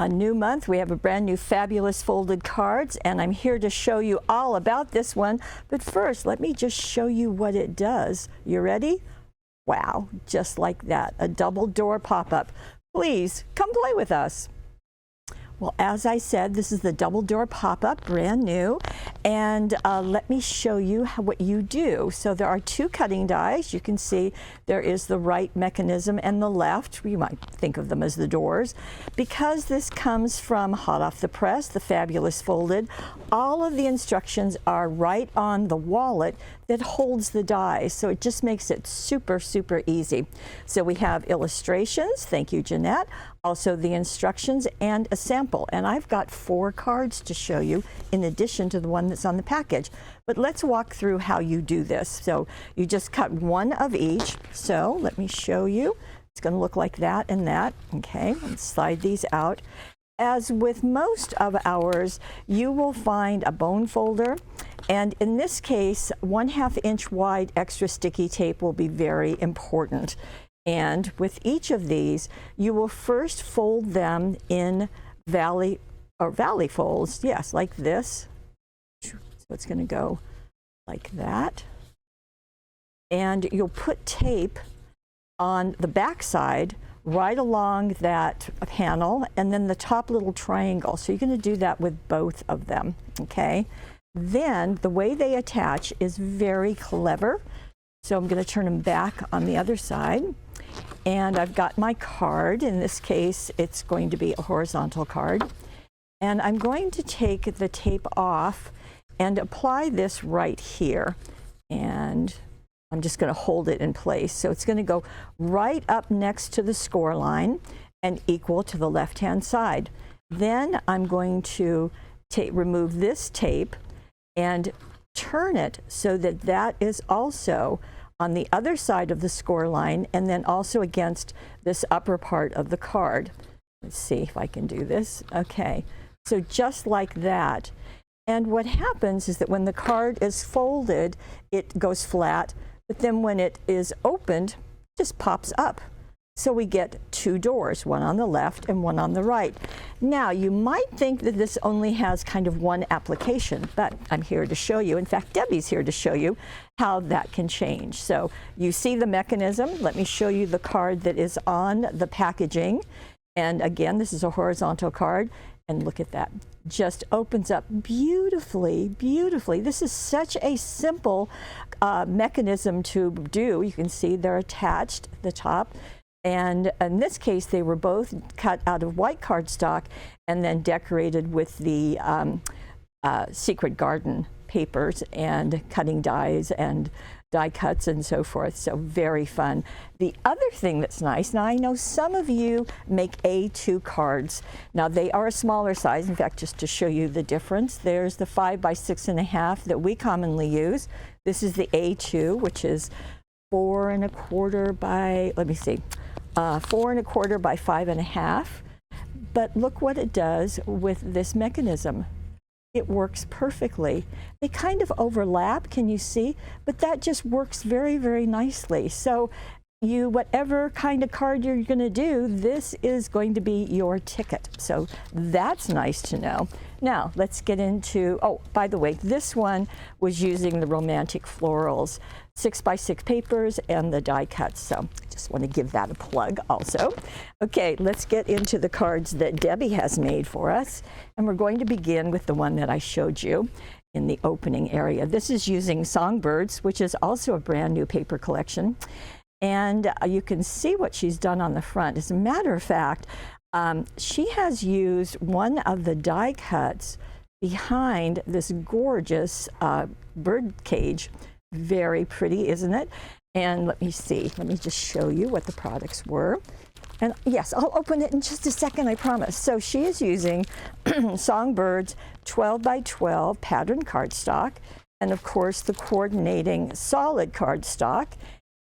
A new month, we have a brand new fabulous folded cards, and I'm here to show you all about this one. But first, let me just show you what it does. You ready? Wow, just like that, a double door pop-up. Please come play with us. Well, as I said, this is the double door pop-up, brand new, and let me show you what you do. So there are two cutting dies. You can see there is the right mechanism and the left. You might think of them as the doors. Because this comes from hot off the press, the Fabulous Folded, all of the instructions are right on the wallet that holds the dies, so it just makes it super, super easy. So we have illustrations, thank you, Jeanette, also the instructions and a sample. And I've got 4 cards to show you in addition to the one that's on the package. But let's walk through how you do this. So you just cut one of each. So let me show you. It's going to look like that and that. Okay, let's slide these out. As with most of ours, you will find a bone folder, and in this case, 1/2 inch wide extra sticky tape will be very important. And with each of these, you will first fold them in valley folds, yes, like this. So it's going to go like that. And you'll put tape on the back side right along that panel, and then the top little triangle. So you're going to do that with both of them, okay? Then the way they attach is very clever. So I'm going to turn them back on the other side. And I've got my card. In this case, it's going to be a horizontal card. And I'm going to take the tape off and apply this right here. And I'm just going to hold it in place. So it's going to go right up next to the score line and equal to the left-hand side. Then I'm going to remove this tape and turn it so that that is also on the other side of the score line and then also against this upper part of the card. Let's see if I can do this. Okay, so just like that. And what happens is that when the card is folded, it goes flat. But then when it is opened, it just pops up. So we get 2 doors, one on the left and one on the right. Now, you might think that this only has kind of one application, but I'm here to show you. In fact, Debbie's here to show you how that can change. So you see the mechanism. Let me show you the card that is on the packaging. And again, this is a horizontal card. And look at that. Just opens up beautifully, beautifully. This is such a simple mechanism to do. You can see they're attached at the top. And in this case, they were both cut out of white cardstock and then decorated with the Secret Garden papers and cutting dies and die cuts and so forth. So very fun. The other thing that's nice, now I know some of you make A2 cards. Now they are a smaller size. In fact, just to show you the difference, there's the 5 by 6.5 that we commonly use. This is the A2, which is 4 1/4 by, let me see, 4 1/4 by 5.5. But look what it does with this mechanism. It works perfectly. They kind of overlap, can you see? But that just works very, very nicely. So whatever kind of card you're going to do, this is going to be your ticket. So that's nice to know. Now let's get into, oh, by the way, this one was using the Romantic Florals 6 by 6 papers and the die cuts. So just want to give that a plug also. Okay, let's get into the cards that Debbie has made for us. And we're going to begin with the one that I showed you in the opening area. This is using Songbirds, which is also a brand new paper collection. And you can see what she's done on the front. As a matter of fact, she has used one of the die cuts behind this gorgeous bird cage. Very pretty, isn't it? And let me see. Let me just show you what the products were. And yes, I'll open it in just a second, I promise. So she is using Songbirds 12 by 12 pattern cardstock, and of course the coordinating solid cardstock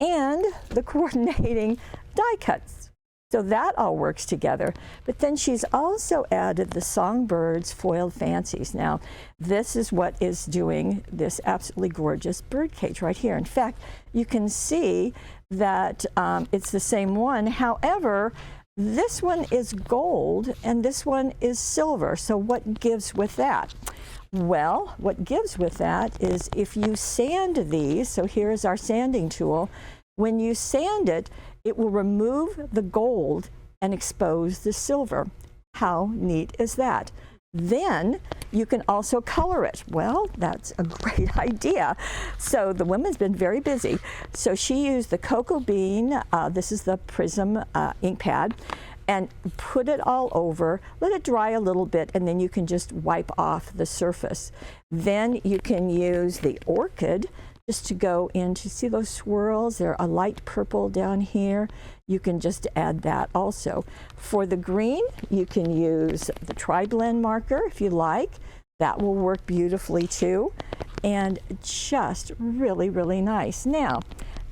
and the coordinating die cuts. So that all works together. But then she's also added the Songbirds Foiled Fancies. Now, this is what is doing this absolutely gorgeous bird cage right here. In fact, you can see that it's the same one. However, This one is gold and this one is silver. So what gives with that? Well, what gives with that is if you sand these, so here's our sanding tool, when you sand it, it will remove the gold and expose the silver. How neat is that? Then you can also color it. Well, that's a great idea. So the woman's been very busy. So she used the cocoa bean, this is the Prism ink pad, and put it all over, let it dry a little bit, and then you can just wipe off the surface. Then you can use the orchid just to go into, see those swirls? They're a light purple down here. You can just add that also. For the green, you can use the Tri-Blend marker if you like. That will work beautifully too. And just really, really nice. Now,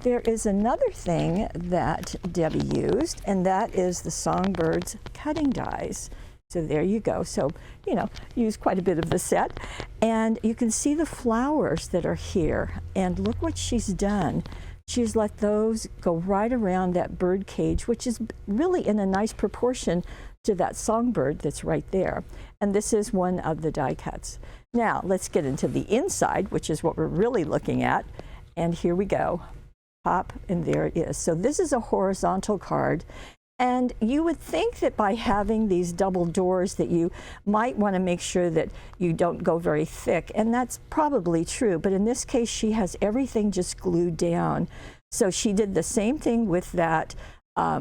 there is another thing that Debbie used, and that is the Songbird's cutting dies. So there you go. So, you know, use quite a bit of the set. And you can see the flowers that are here. And look what she's done. She's let those go right around that bird cage, which is really in a nice proportion to that songbird that's right there. And this is one of the die cuts. Now, let's get into the inside, which is what we're really looking at. And here we go. Pop, and there it is. So this is a horizontal card. And you would think that by having these double doors that you might want to make sure that you don't go very thick, and that's probably true, but in this case she has everything just glued down. So she did the same thing with that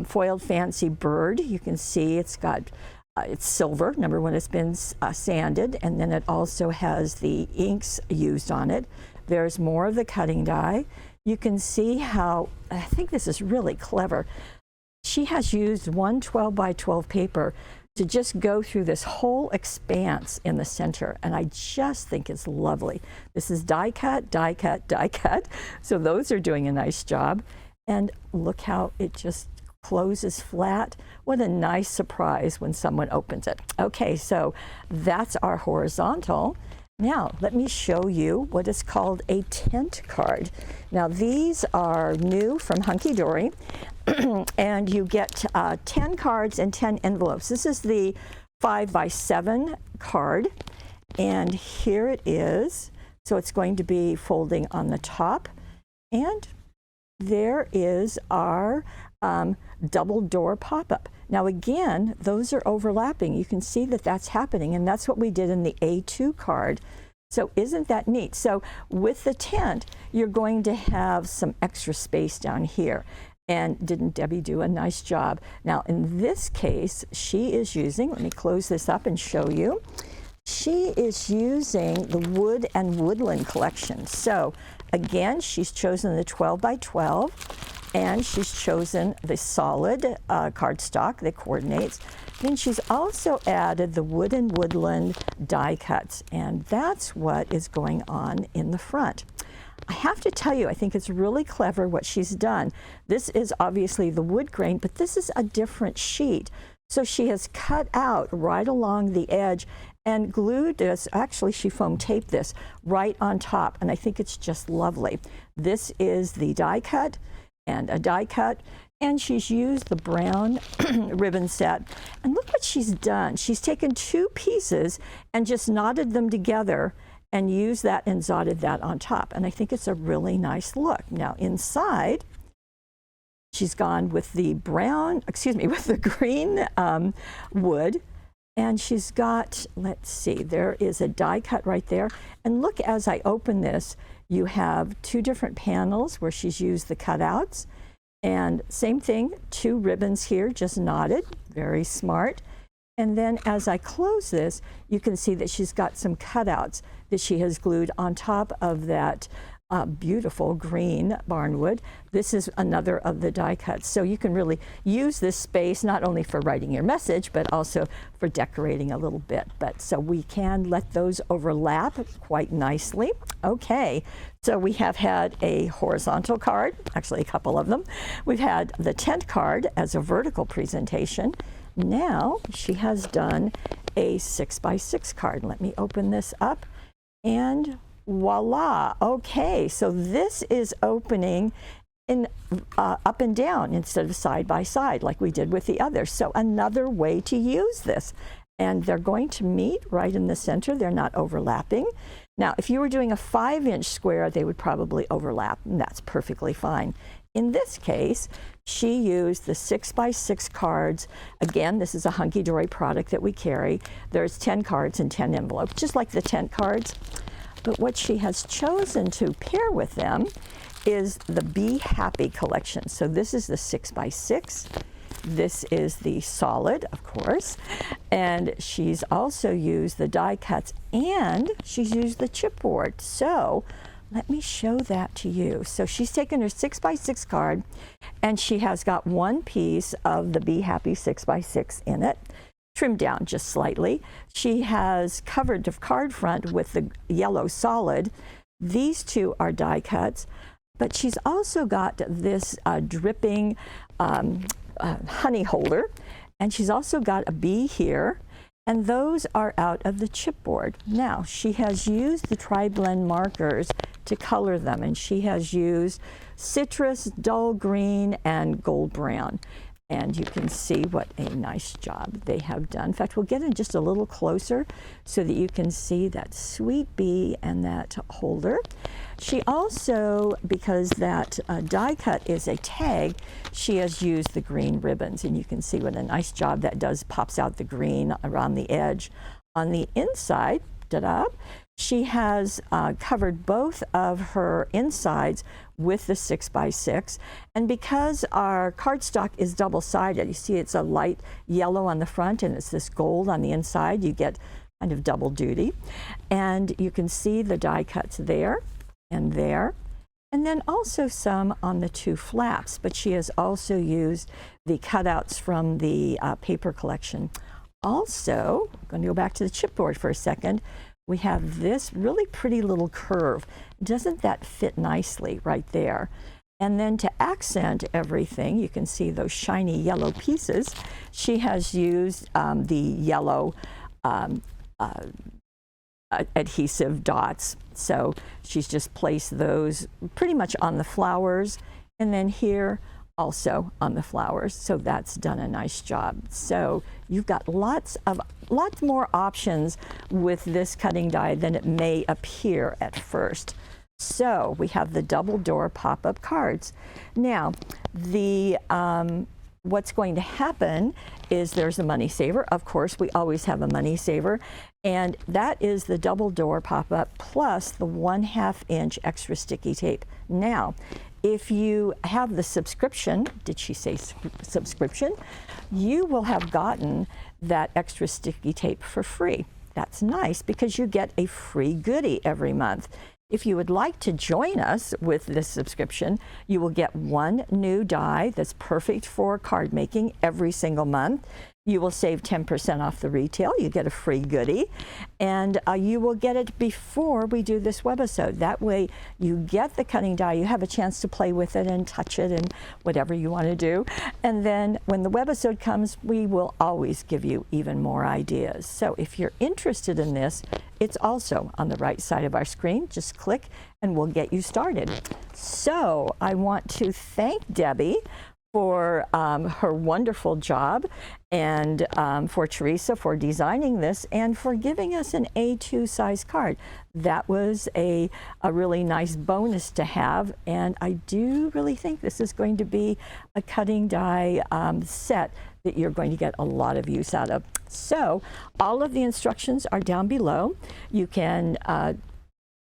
foiled fancy bird. You can see it's got, it's silver, number one, it's been sanded, and then it also has the inks used on it. There's more of the cutting die. You can see how, I think this is really clever. She has used one 12 by 12 paper to just go through this whole expanse in the center, and I just think it's lovely. This is die cut, die cut, die cut, so those are doing a nice job. And look how it just closes flat. What a nice surprise when someone opens it. Okay, so that's our horizontal. Now, let me show you what is called a tent card. Now, these are new from Hunky Dory, and you get 10 cards and 10 envelopes. This is the 5 by 7 card, and here it is. So it's going to be folding on the top, and there is our double door pop-up. Now again, those are overlapping. You can see that that's happening, and that's what we did in the A2 card. So isn't that neat? So with the tent, you're going to have some extra space down here. And didn't Debbie do a nice job? Now in this case, she is using, let me close this up and show you. She is using the Wood and Woodland collection. So again, she's chosen the 12 by 12. And she's chosen the solid cardstock that coordinates. Then she's also added the Wood and Woodland die cuts, and that's what is going on in the front. I have to tell you, I think it's really clever what she's done. This is obviously the wood grain, but this is a different sheet. So she has cut out right along the edge and glued this, actually she foam taped this right on top, and I think it's just lovely. This is the die cut and a die cut, and she's used the brown ribbon set. And look what she's done. She's taken two pieces and just knotted them together and used that and zotted that on top. And I think it's a really nice look. Now inside, she's gone with the brown, excuse me, with the green wood. And she's got, let's see, there is a die cut right there. And look, as I open this, you have two different panels where she's used the cutouts. And same thing, two ribbons here, just knotted, very smart. And then as I close this, you can see that she's got some cutouts that she has glued on top of that beautiful green barnwood. This is another of the die cuts. So you can really use this space not only for writing your message, but also for decorating a little bit. But so we can let those overlap quite nicely. Okay, so we have had a horizontal card, actually a couple of them. We've had the tent card as a vertical presentation. Now she has done a 6 by 6 card. Let me open this up, and voila. Okay, so this is opening in up and down instead of side by side like we did with the others. So another way to use this. And they're going to meet right in the center. They're not overlapping. Now, if you were doing a 5-inch square, they would probably overlap, and that's perfectly fine. In this case, she used the 6x6 cards. Again, this is a hunky-dory product that we carry. There's 10 cards and 10 envelopes, just like the tent cards. But what she has chosen to pair with them is the Be Happy collection. So this is the 6x6. This is the solid, of course, and she's also used the die cuts and she's used the chipboard. So let me show that to you. So she's taken her 6x6 card and she has got one piece of the Be Happy 6x6 in it, trimmed down just slightly. She has covered the card front with the yellow solid. These two are die cuts, but she's also got this dripping honey holder, and she's also got a bee here, and those are out of the chipboard. Now, she has used the Tri-Blend markers to color them, and she has used citrus, dull green, and gold brown. And you can see what a nice job they have done. In fact, we'll get in just a little closer so that you can see that sweet bee and that holder. She also, because that die cut is a tag, she has used the green ribbons, and you can see what a nice job that does. Pops out the green around the edge. On the inside, ta-da, she has covered both of her insides with the 6x6, and because our cardstock is double-sided, you see it's a light yellow on the front and it's this gold on the inside, you get kind of double duty. And you can see the die cuts there and there, and then also some on the two flaps, but she has also used the cutouts from the paper collection. Also, I'm going to go back to the chipboard for a second. We have this really pretty little curve. Doesn't that fit nicely right there? And then to accent everything, you can see those shiny yellow pieces. She has used the yellow adhesive dots. So she's just placed those pretty much on the flowers, and then here also on the flowers. So that's done a nice job. So you've got lots more options with this cutting die than it may appear at first. So we have the double door pop-up cards. Now, the what's going to happen is there's a money saver. Of course, we always have a money saver, and that is the double door pop-up plus the 1/2 inch extra sticky tape. Now, if you have the subscription, did she say subscription? You will have gotten that extra sticky tape for free. That's nice because you get a free goodie every month. If you would like to join us with this subscription, you will get one new die that's perfect for card making every single month. You will save 10% off the retail. You get a free goodie, and you will get it before we do this webisode. That way you get the cutting die, you have a chance to play with it and touch it and whatever you want to do. And then when the webisode comes, we will always give you even more ideas. So if you're interested in this, it's also on the right side of our screen. Just click and we'll get you started. So I want to thank Debbie for her wonderful job, and for Teresa for designing this and for giving us an A2 size card. That was a really nice bonus to have, and I do really think this is going to be a cutting die set that you're going to get a lot of use out of. So all of the instructions are down below. You can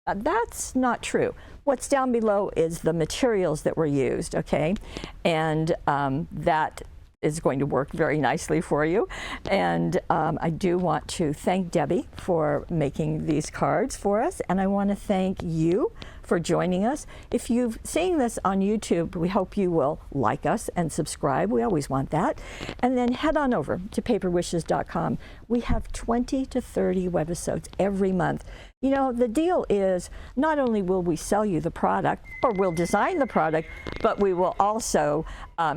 that's not true. What's down below is the materials that were used, okay? And that is going to work very nicely for you. And I do want to thank Debbie for making these cards for us, and I want to thank you for joining us. If you've seen this on YouTube, we hope you will like us and subscribe. We always want that. And then head on over to paperwishes.com. We have 20 to 30 webisodes every month. You know, the deal is not only will we sell you the product, or we'll design the product, but we will also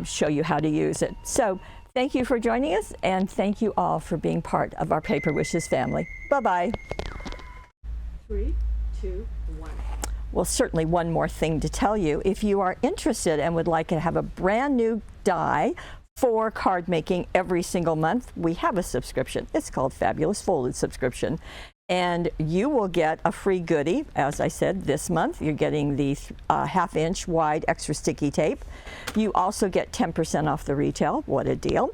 show you how to use it. So thank you for joining us, and thank you all for being part of our Paper Wishes family. Bye-bye. 3, 2, 1. Well, certainly one more thing to tell you. If you are interested and would like to have a brand new die for card making every single month, we have a subscription. It's called Fabulous Folded Subscription. And you will get a free goodie. As I said, this month you're getting the 1/2 inch wide extra sticky tape. You also get 10% off the retail. What a deal.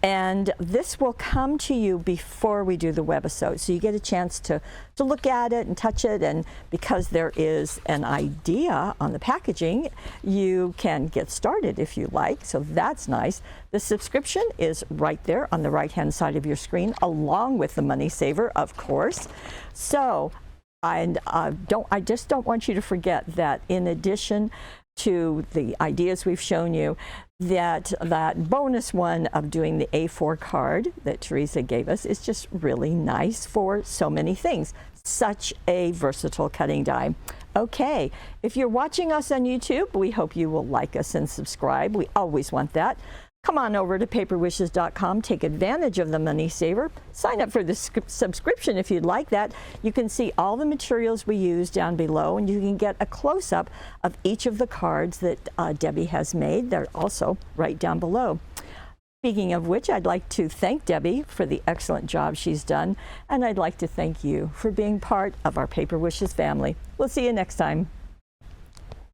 And this will come to you before we do the webisode. So you get a chance to look at it and touch it. And because there is an idea on the packaging, you can get started if you like. So that's nice. The subscription is right there on the right-hand side of your screen, along with the Money Saver, of course. So I just don't want you to forget that in addition to the ideas we've shown you, that bonus one of doing the A4 card that Teresa gave us is just really nice for so many things. Such a versatile cutting die. Okay, if you're watching us on YouTube, we hope you will like us and subscribe. We always want that. Come on over to paperwishes.com, take advantage of the Money Saver, sign up for the subscription if you'd like that. You can see all the materials we use down below, and you can get a close-up of each of the cards that Debbie has made. They're also right down below. Speaking of which, I'd like to thank Debbie for the excellent job she's done, and I'd like to thank you for being part of our Paper Wishes family. We'll see you next time.